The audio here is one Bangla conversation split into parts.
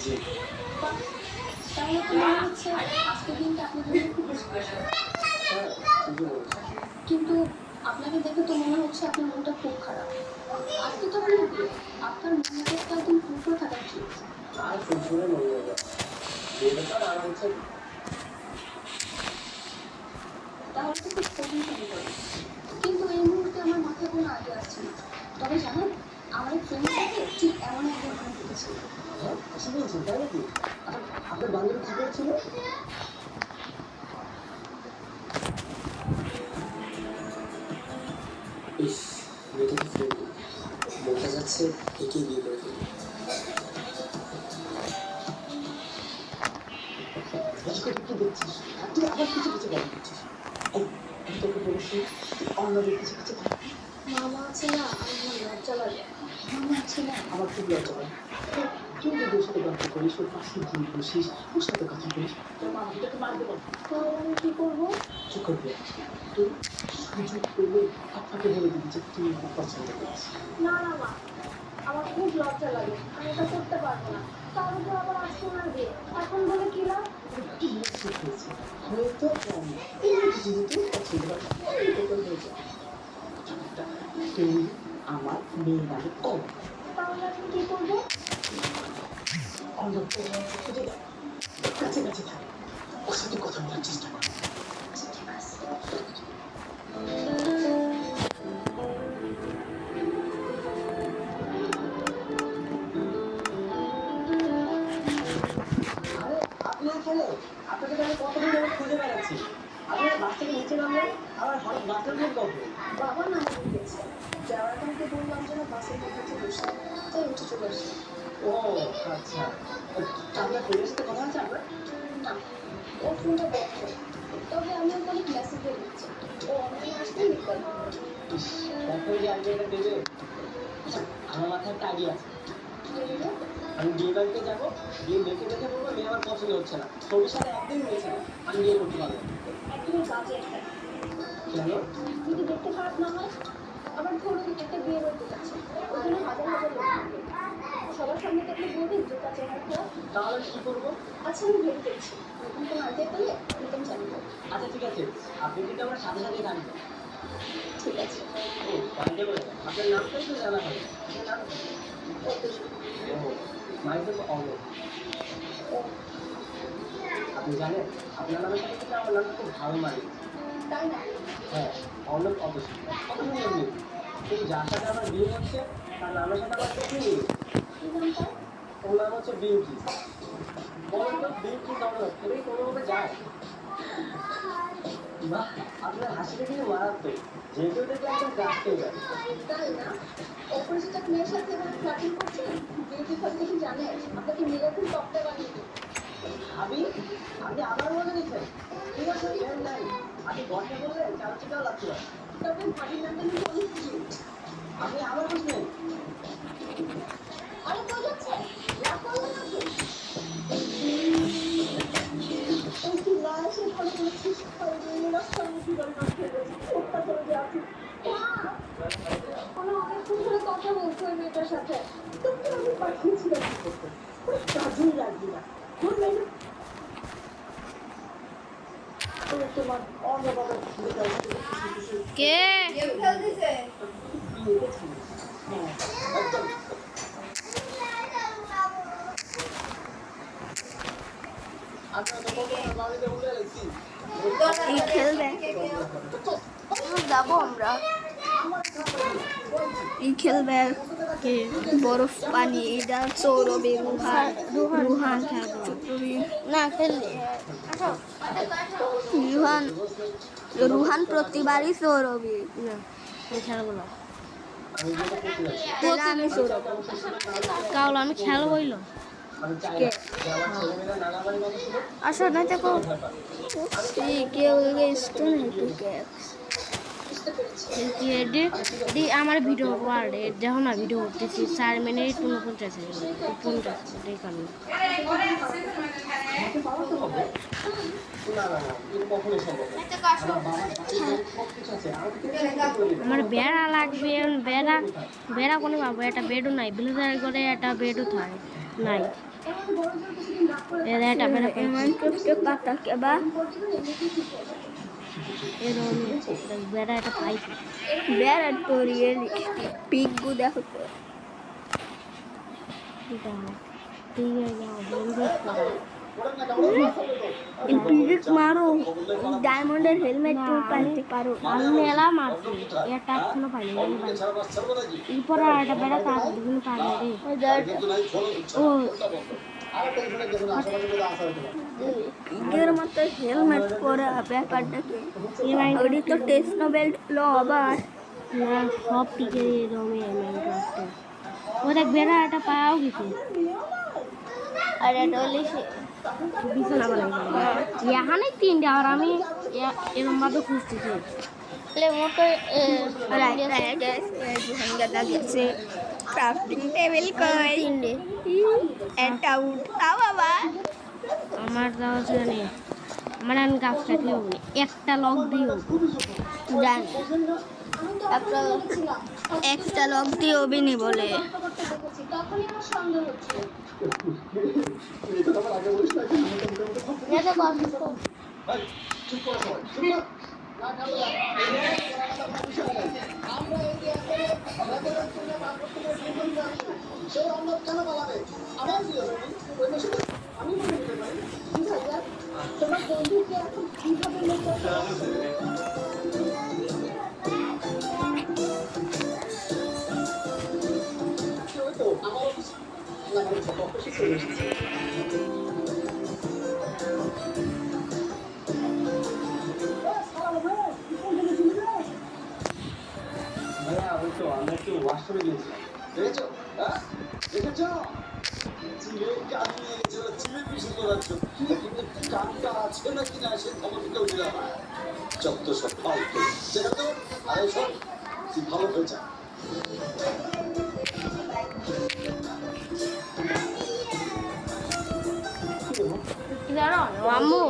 জি। বাহ! তাহলে তো মনে হচ্ছে আজকের দিনটা আপনার জন্য খুব স্পেশাল। হ্যাঁ, ঠিকই বলেছেন। কিন্তু আপনাকে দেখে তো মনে হচ্ছে আপনার মনটা খুব খারাপ। আজকে তো আপনার বিয়ে। আপনার মন মেজাজটা একদম ফুরফুরে থাকা উচিত। আর ফুরফুরে মন মেজাজ। বিয়েটা তো আর আরামসে তাহলে তো খুব প্রশংসনীয় করি। কিন্তু এই মুহূর্তে আমার মাথায় কোনো আইডিয়া আসছে না। তবে জানেন, আমার এক ফ্রেন্ডের সাথে ঠিক এমন এক ঘটনা ঘটেছিল। হ্যাঁ, এসে বলছেন তাই নাকি? আচ্ছা, আপনার বান্ধবী কি করেছিল? ইস, মেয়েটা কি ফ্রেন্ড মনটা যাচ্ছে একেই বিয়ে করে ফেলি। কি দেখছিস? তুই আবার কিছু কিছু কথা বলছিস। এই, আমি তোকে বলেছি তুই অন্যদের কিছু কিছু কথা। মামা আছে না, আমার লজ্জা লাগে। মামা আছে না, আমার খুব লজ্জা হয়। তুই যদি ওর সাথে গল্প করিস, ওর পাশে গিয়ে বসিস, ওর সাথে কথা বলিস, তোর মামা তোকে মারতে পারবে। তো আমি কি করবো? চুপ করবে। তুই সুযোগ পেলে আপনাকে বলে দিবি যে তুই আমার পছন্দ করিস। না না মা, আমার খুব লজ্জা লাগে, আমি এটা করতে পারবো না। তার উপর আবার আজকে ওনার বিয়ে, এখন বলে কি লাভ? কি ঠিক হয়েছে? হয়তো কম। এমনি যেহেতু পছন্দ করিস, এই তোকে হয়ে যায়। চুপটা, তুই আমার মেয়ের নামে কম। তাহলে আমি কি করবো? অন্য খুঁজে দেয়, কাছাকাছি থাকে, ওর সাথে কথা বলার চেষ্টা কর। আচ্ছা ঠিক আছে। আরে আপনি এখানে, আপনাকে তো আমি কতদিন ধরে খুঁজে বেড়াচ্ছি। আপনি বাস থেকে নিচে নামলেন, আমার হঠাৎ বাসের উঠলেন কখন? বাবা নামাতে গেছে, যাওয়ার আগে আমাকে বললাম যেন বাসের কাছে বসে, তাই উঠে চলে আসলাম। ও আচ্ছা, আপনার ফ্রেন্ডের সাথে কথা আছে আপনার? না, ও ফোনটা বন্ধ। তবে আমি ওকে অনেক মেসেজ দিয়ে দিচ্ছি, ও অনলাইনে আসলেই রিপ্লাই করবে। ইস, এখন যে আইডিয়াটা দেবে। আচ্ছা, আমার মাথায় একটা আইডিয়া আছে। কি হলো? আমি বিয়ে বাড়িতে যাবো, গিয়ে মেয়েকে দেখে বলবো মেয়ে আমার পছন্দ হচ্ছে না, ছবির সাথে একদিন মিলছে না, আমি বিয়ে করতে পারবো না। একদমই বাজে একটা। কেন? যদি দেখতে খারাপ না হয়, আবার ধরুন একটা বিয়ে বাড়িতে যাচ্ছে, ওখানে হাজার হাজার লোক থাকবে, সবার সামনে তো আপনি বলবেন যে তার চেহারা খারাপ। তাহলে কি করবো? আচ্ছা আমি ভেবে দেখছি, নতুন কোনো আইডিয়া পেলে নতুন জানবো। আচ্ছা ঠিক আছে, আপনি কিন্তু আমার সাথে সাথে থাকবেন। ঠিক আছে। ও আইডিয়া বলে আপনার নামটাই তো জানা হবে। আপনার নাম কি? ও মাইসেলফ অর্ণব। ও আপনি জানেন আপনার নামের সাথে কিন্তু আমার নামটা খুব ভালো মানে। তাই না? হ্যাঁ, অর্ণব অবশ্যই কত সুন্দর মেয়ে, কিন্তু যার সাথে আমার বিয়ে হচ্ছে তার নামের সাথে আমার দেখে নিয়ে কি নামটা? ওর নাম হচ্ছে বিউটি। বলেন তো বিউটি অর্ণব এটাই কোনোভাবে যায়? বাহ, আপনার হাসিটা কিন্তু মারাত্মক, যে কেউ দেখলে একদম ক্লাস পেয়ে যাবে। তাই না? অপরিচিত এক মেয়ের সাথে এভাবে ফ্লার্টিং করছেন, বিউটি ফার্স্ট দেখে জানে আপনাকে মিরাকুল টপটা বানিয়ে দেবে। ভাবি, আপনি আবার বলে দিচ্ছেন? ঠিক আছে, ফ্রেন্ড নাই, আপনি গল্পে বললেন চালাচিটাও লাগতে পারে। তবে ভাবির নামটা কিন্তু অনেক কিউট। আপনি আবার বুঝলেন? আরে কই যাচ্ছে? রাগ করবেন নাকি? এই কি না এসে ভালো করেছিস, আমি রাস্তার মধ্যে গাড়ি রাখতে গেছি, ছোট্টা করে যে আছি। মা! আমি অনেকক্ষণ ধরে কথা বলছি ওই মেয়েটার সাথে। তোকে আমি পাঠিয়েছিলাম কি করতে? কোনো কাজেই লাগবে না। কোন মেয়ে? ওই তোমার অন্নদাতা কে বিয়েতে ছিল। হ্যাঁ, একদম। আপনার তো কত বাড়িতে উঠে গেছি। ই খেলবে যাবো আমরা ই খেলবে বরফ পানি এটা সৌরভে রুহান রুহান খেলবে না খেললে রুহান রুহান প্রতিবারই সৌরভে খেলবো না আমি যেটা করতে যাচ্ছি, তাহলে আমি সৌরভ কাউল আমি খেলা হইল আমি চাই না যে আমার ছেলেমেয়েরা নানা বাড়ির কথা শুনে আসো না দেখো ভয় পাবে। কেউ স্টোন হেঁটুকে আমার ভিডিও ওয়ার্ডে দেখো না ভিডিও করতেছি 4 মিনিট 49 সেকেন্ড 50 সেকেন্ড কারণে আমাকে পাওয়াতে হবে? না না না, এটা কখনোই সম্ভব না। আমার বাবার বাড়িতে সবকিছু আছে, আমাকে কেউ চিন্তা করে দিবে। আমার বেড়া লাগবে বেড়া বেড়া কোনো পাবো একটা বেডও নাই ব্লেজার করে একটা বেডও থাকে নাই এমন বড় জোর কিছুদিন রাগ করে এরা এটা বেড়া এমন চোখে পাতা কেবা বেড়া এটা পাইছে বেড়া তো রিয়েলিস্টিক পিকগু দেখো তো ঠিক আছে ঠিক আছে বন্ধু পিক মারো ডায়মন্ডের হেলমেট তুমি পাইতে পারো আমি মেলা মারছি এটা এখনো পাইনি এরপর আর একটা বেড়া তার দুদিন পাইনি রে ওই দেখ ও পিকের মতো হেলমেট পরা ব্যাপারটা কি ওটি তো টেস্ট নোবেল লো আবার না সব টিকে এরকমই মাইনক্রাফটে ও দেখ বেড়া এটা পাওয়া গেছে আর এটা হলে বিছানা বানাই এখানে তিনটে আর আমি এরকম ভাবে খুঁজতেছি মোটর গেছে ক্রাফটিং টেবিল কই এটা উঠতা বাবা আমার যাওয়া জানি আমার এখন গাছ কাটলে হবে না। একটা লক দিও জান একটা একটা লক দিয়ে অবিনি বলে তখনই আমার সন্দেহ হচ্ছে তোমার বন্ধুকে এখন কিভাবে ভাইয়া ওই তো আমরা একটু ওয়াশরুমে গিয়েছিলাম দেখেছো হ্যাঁ দেখেছো চিলে কান নিয়ে গেছিল চিলে পিছু করাচ্ছ কিন্তু কানটা আছে না কিনা সে খবর কেউ দিলাম না চত্ব সব ফালতু সেটা তো আরে সব তুই ভালো হয়ে যা মামু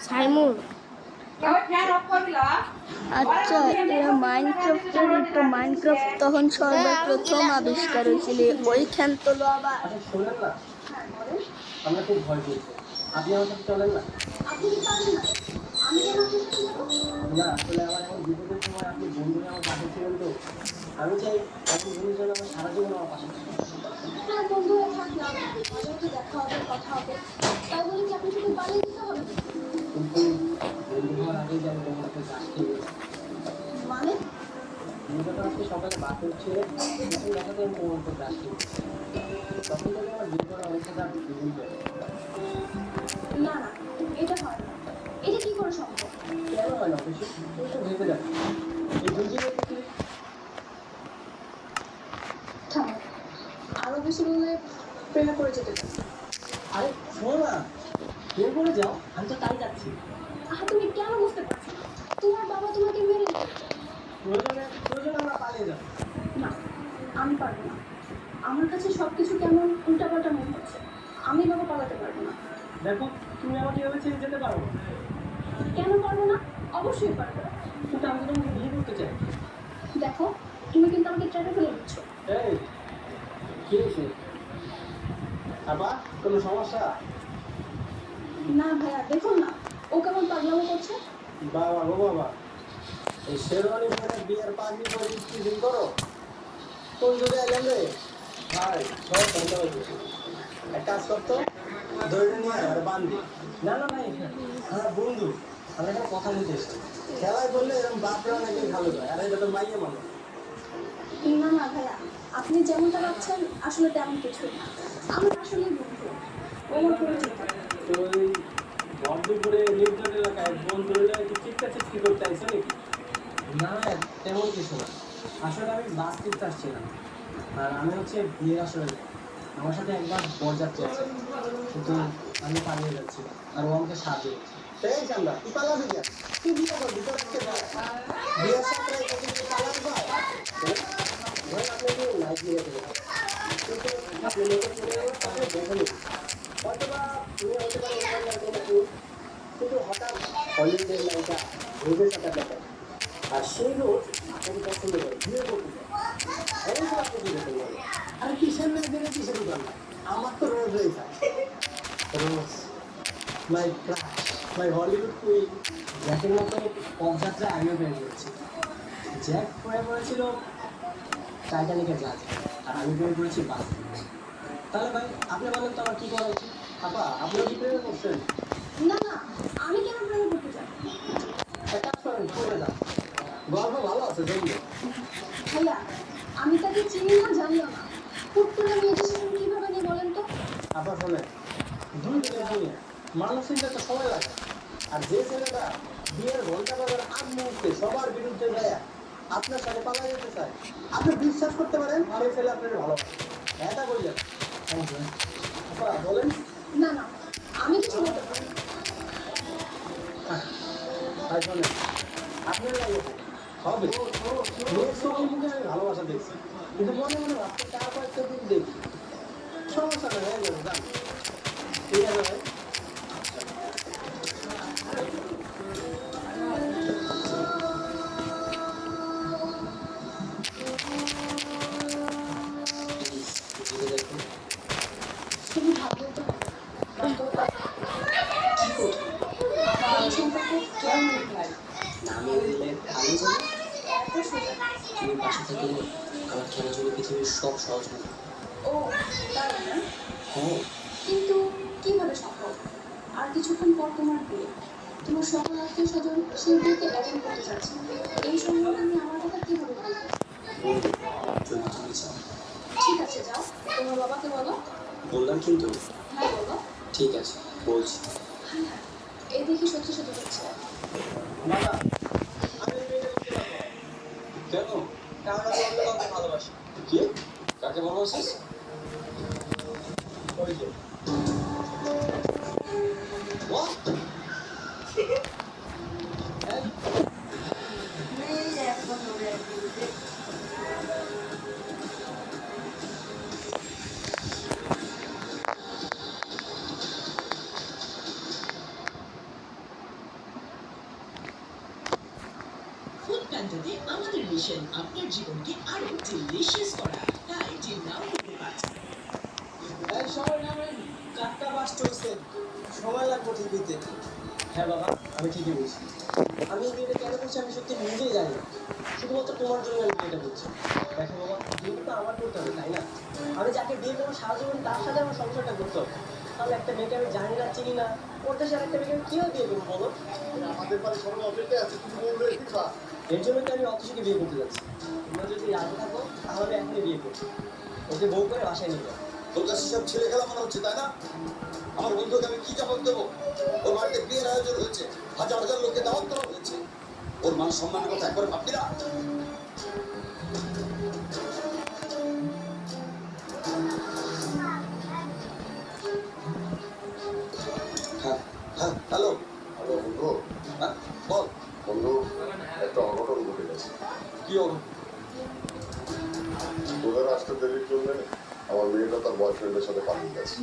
সাইমুর আচ্ছা মাইনক্রাফটের তো মাইনক্রাফট তখন সর্বপ্রথম আবিষ্কার হয়েছিল ওইখান তো আবার আচ্ছা শোনেন না আমরা খুব ভয় পেয়েছি আপনি আমার সাথে চলেন না আপনি কি পারবেন না আমি কেন আপনার সাথে যাবো? না আসলে আমার এখন বিপদের সময় আপনি বন্ধুরা আমার পাশে ছিলেন তো আমি চাই এখন বন্ধু যেন আমার সারা জীবন আমার পাশে থাকে। হ্যাঁ বন্ধু হয়ে থাকলাম মাঝে মধ্যে দেখা হবে কথা হবে তাই বলে কি আপনি শুধু পালিয়ে দিতে হবে কিন্তু বন্ধু হওয়ার আগেই যেন তোমার একটা গাছ খেয়ে মানে তুমি যখন আজকে সকালে বাস হচ্ছিলে তখন দেখা যায় তোমার একটা গাছ খেয়ে তখন থেকে আমার বিয়ে করা অনেকটা তার বিভিন্ন না না এটা হয় না এটা কি করে সম্ভব কেন হয় না খুশি তুমি তো ভেবে দেখো এই দুই দিনের ভিতরে থামো আরো বেশি বললে প্রেমে করে যেতে পারি আরে শোনো না তুমি করে যাও আমি তো তাই যাচ্ছি তুমি কেন বুঝতে পারছো না তোমার বাবা তোমাকে মেরে দিচ্ছে প্রয়োজনে আমরা পালিয়ে যাবো না আমি পারবো না আমার কাছে সবকিছু কেমন উল্টাপাল্টা মনে হচ্ছে আমি বাবা পালাতে পারবো না দেখো তুমি আমাকে এভাবে ছেড়ে যেতে পারো না। কেন পারবো না অবশ্যই পারবো কিন্তু আমি তো তোমাকে বিয়ে করতে চাই দেখো তুমি কিন্তু আমাকে ট্রেনে ফেলে দিচ্ছ এই কি হয়েছে আবার কোনো সমস্যা না ভাইয়া দেখুন না ও কেমন পাগলামো করছে বাবা গো বাবা এই শেরওয়ানি পরে বিয়ের পাগড়ি পরে স্টিচিং করো কোন যুগে এলেন রে ভাই সব বন্ধ হয়ে গেছে এক কাজ করতো দড়িটা নিয়ে আর বান্ধি না না না আমরা বন্ধু আমরা একটা কথা বলতে এসেছি খেলায় বললে এরকম বাপরা অনেকে ভালো যায় আর এটা তো মাইয়ে মানুষ না না ভাইয়া আপনি যেমনটা ভাবছেন আসলে তেমন কিছুই না আমার আসলে বন্ধু ও আমার পরিচিত তো ওই বর্ধপুরে নিউটন এলাকায় বন্ধুরা একটু চিৎকার চিৎকি করতে আসছে নাকি না তেমন কিছু না আসলে আমি বাস টিপতে আসছিলাম আর আমি হচ্ছে বিয়ের আসলে আমার সাথে একবার বরযাত্রী আছে কিন্তু আমি পালিয়ে যাচ্ছি আর ও আমাকে সাহায্য করছে এই চান্দা তুই পালাবি না তুই বিয়ে করবি তোর কে বিয়ের সাথে পালাবি ভাই ভাই আপনাকে লাইফ নিয়ে গেছে কিন্তু আপনি লোকের পরে দেখে নিন হয়তোবা তুমি হতে পারে কিন্তু হঠাৎ হলিউডের নায়িকা রোজের সাথে দেখা আর সেই রোজ আপনাকে পছন্দ করে বিয়ে করতে চায়, অবশ্যই আপনি বিয়ে করতে পারেন। আর কিসের মেয়ে দিলে কিসের দোকান না, আমার তো রোজ রয়েছে Rose my crush, my Hollywood queen. জ্যাকের মতো পথযাত্রা আমিও বের করেছি। জ্যাক হয়ে পড়েছিল টাইটানিকের জাহাজ, আর আমি বের করেছি বাস। তাহলে ভাই আপনি বলেন তো আমার কি করা উচিত? আপা আপনিও কি প্রেমে করছেন? না না, আমি কেন প্রেমে করতে চাই? এক কাজ করেন, চলে যান, গল্প ভালো আছে জমবে। ভাইয়া, আমি তাকে চিনি না, জানিও না। হুট করে আমি এটা শুনে কিভাবে নিয়ে বলেন তো? আপা শোনেন, দুই দিনের দুনিয়া, মানুষ চিনতে তো সময় লাগে। আর যে ছেলেটা বিয়ের ঘন্টা বাজার আগ মুহূর্তে সবার বিরুদ্ধে যায় আপনার সাথে পালা যেতে চায়, আপনি বিশ্বাস করতে পারেন সেই ছেলে আপনার ভালোবাসে। এটা বললেন আপা বলেন। না না, আমি কিছু বলতে পারি না। ভাই শোনেন, আপনার লাগে হবে মেয়ের চোখের মুখে আমি ভালোবাসা দেখছি, কিন্তু মনে মনে ভাবতে চার পাঁচটা দিন দেখি সমস্যা নেই, হয়ে যাবে জান। ঠিক আছে ভাই। তুমি ভাবলে তো হবে। এই সম্পর্কে কেমন হয়? আমি বললে আমি জানি এত সোজা। তুমি পাশে থাকলে আমার খেলা চলে পৃথিবীর সব সহজ হবে। ও তাই না? হ্যাঁ কিন্তু কিভাবে সম্ভব? আর কিছুক্ষণ পর তোমার বিয়ে, তোমার সকল আত্মীয় স্বজন সেই বিয়েতে অ্যাটেন্ড করতে যাচ্ছে। এই সময় আমি আমার কথা কিভাবে বলবো? বলবো যদি তুমি চাও। ঠিক আছে, যাও তোমার বাবাকে বলো। বললাম কিন্তু। হ্যাঁ বলো। ঠিক আছে বলছি। হ্যাঁ হ্যাঁ, এই দেখি সত্যি সত্যি হচ্ছে। বাবা আমি এই মেয়েটা করতে পারবো না। কেন? কারণ আমি অন্য কাউকে ভালোবাসি। কি? কাকে ভালোবাসিস? ওই যে What? হ্যাঁ? ফুড প্যান্ডাতে আমাদের মিশন আপনার জীবনকে আরো ডিলিশিয়াস করা। তাই জিম নাও করতে পারছেন। এই সবাই নামেন, 4টা বাস চলছে, সময় লাগবে ঠিকইতে। হ্যাঁ বাবা, আমি ঠিকই বলছি। আমি এই বিয়েটা কেন করছি আমি সত্যি নিজেই জানি না। শুধুমাত্র তোমার জন্য আমি বিয়েটা করছি। দেখো বাবা, বিয়েটা তো আমার করতে হবে তাই না? আমি যাকে বিয়ে করবো সারা জীবন তার সাথে আমার সংসারটা করতে হবে। তাহলে একটা মেয়েকে আমি জানি না চিনি না, ওর দেশে একটা মেয়েকে আমি কীভাবে বিয়ে করবো বলো? আমাদের বাড়ি সবাই অপেক্ষা আছে, তুমি বলবে দিবা। এর জন্য তো আমি অতসীকে বিয়ে করতে যাচ্ছি। তোমরা যদি রাজি থাকো তাহলে এখনই বিয়ে করছি, ওকে বউ করে বাসায় নিয়ে যাবো। তোর কাছে সব ছেলে খেলা মনে হচ্ছে তাই না? আমার বন্ধুকে আমি কি জবাব দেবো? ওর বাড়িতে বিয়ের আয়োজন হয়েছে, হাজার হাজার লোককে দাওয়াত করা হয়েছে, ওর মান সম্মানের কথা একবার ভাববি না? হ্যাঁ হ্যাঁ হ্যালো হ্যালো বন্ধু, হ্যাঁ বল। বন্ধু একটা অঘটন ঘটে গেছে। কি হবে? তোদের আসতে দেরির জন্য আমার মেয়েটা তার বয়ফ্রেন্ডের সাথে পালিয়ে গেছে।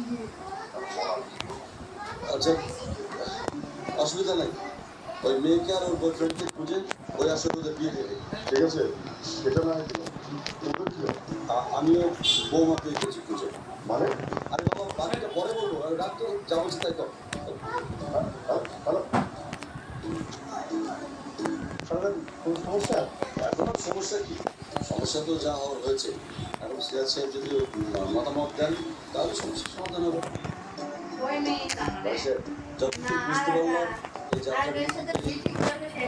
আচ্ছা অসুবিধা নাই, ওই মেয়েকে আর ওর বয়ফ্রেন্ডকে খুঁজে ওই আসলে ওদের বিয়ে দিয়ে দেবে। ঠিক আছে, সেটা না হয় দিলাম। তোদের কি হবে? আমিও বৌমাকে কিছু খুঁজে। মানে আরে বাবা বাকিটা পরে বলবো, আর রাত তো যা বলছি তাই কর। হ্যালো, কোনো সমস্যা? এখন আর সমস্যা কি? সমস্যা তো যা হওয়ার হয়েছে। এখন সিরাজ সাহেব যদি মতামত দেন তাহলে সমস্যার সমাধান হবে। যতটুকু বুঝতে পারলাম এই যাত্রা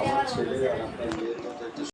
আমার ছেলে আর আপনার মেয়ের মধ্যে একটা